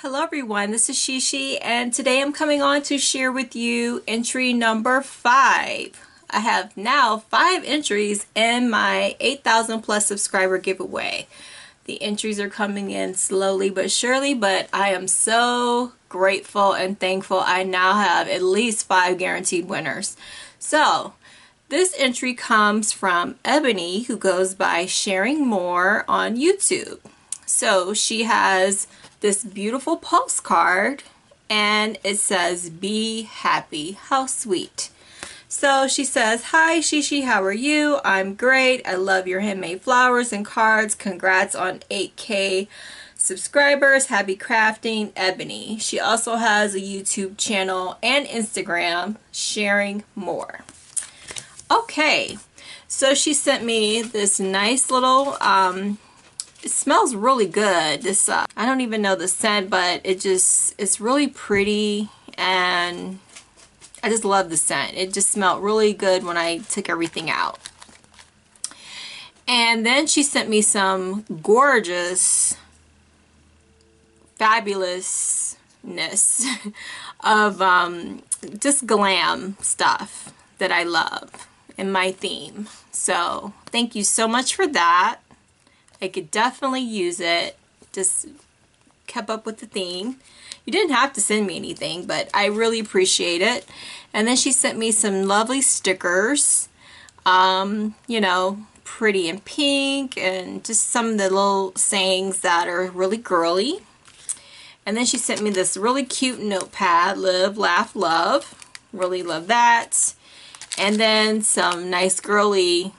Hello everyone, this is Sheshe and today I'm coming on to share with you entry number 5. I have now 5 entries in my 8,000 plus subscriber giveaway. The entries are coming in slowly but surely, but I am so grateful and thankful I now have at least 5 guaranteed winners. So this entry comes from Eboney, who goes by Sharingmoore on YouTube. So she has this beautiful postcard and it says, "Be happy." How sweet. So she says, "Hi Sheshe, how are you? I'm great. I love your handmade flowers and cards. Congrats on 8K subscribers. Happy crafting, Eboney." She also has a YouTube channel and Instagram, Sharingmoore. Okay, so she sent me this nice little it smells really good. This I don't even know the scent, but it's really pretty and I just love the scent. It just smelled really good when I took everything out. And then she sent me some gorgeous fabulousness of just glam stuff that I love in my theme. So thank you so much for that. I could definitely use it. Just kept up with the theme. You didn't have to send me anything, but I really appreciate it. And then she sent me some lovely stickers. You know, pretty in pink, and just some of the little sayings that are really girly. And then she sent me this really cute notepad, Live, Laugh, Love. Really love that. And then some nice girly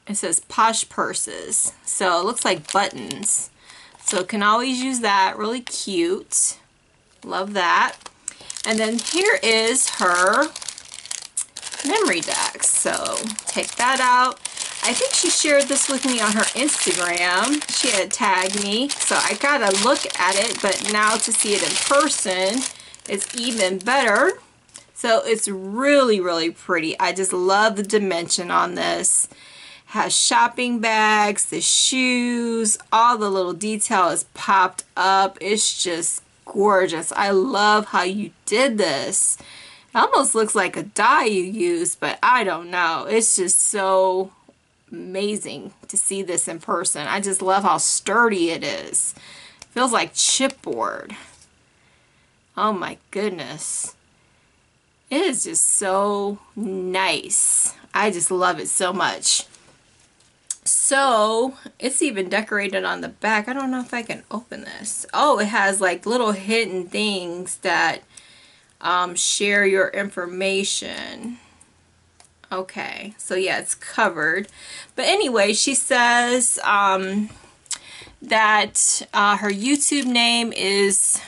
it says posh purses, so it looks like buttons, so can always use that. Really cute, love that. And then here is her memory deck, so take that out. I think she shared this with me on her Instagram. She had tagged me, so I gotta look at it, but now to see it in person is even better. So it's really pretty. I just love the dimension on this. Has shopping bags, the shoes, all the little detail is popped up. It's just gorgeous. I love how you did this. It almost looks like a die you used, but I don't know. It's just so amazing to see this in person. I just love how sturdy it is. It feels like chipboard. Oh my goodness. It is just so nice. I just love it so much. So it's even decorated on the back. I don't know if I can open this. Oh, it has like little hidden things that share your information. Okay, so yeah, it's covered. But anyway, she says that her YouTube name is,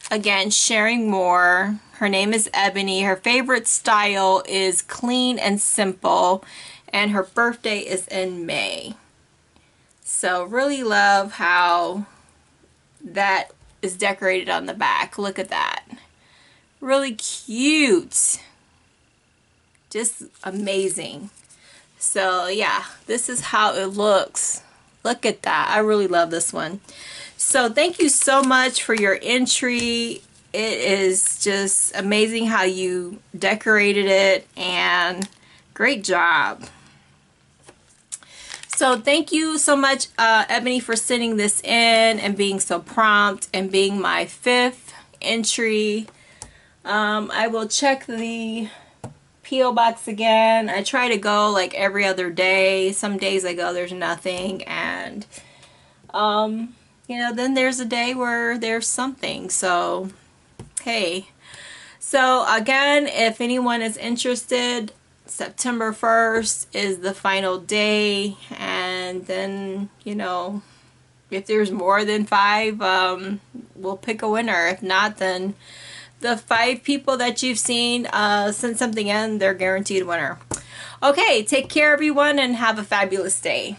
again, Sharingmoore. Her name is Eboney. Her favorite style is clean and simple. And her birthday is in May. So really love how that is decorated on the back. Look at that. Really cute. Just amazing. So yeah, this is how it looks. Look at that. I really love this one. So thank you so much for your entry. It is just amazing how you decorated it, and great job. So thank you so much, Eboney, for sending this in and being so prompt and being my 5th entry. I will check the P.O. box again. I try to go like every other day. Some days I go, there's nothing, and you know, then there's a day where there's something. So hey, so again, if anyone is interested, September 1st is the final day, and then, you know, if there's more than 5, we'll pick a winner. If not, then the 5 people that you've seen send something in, they're guaranteed winner. Okay, take care everyone and have a fabulous day.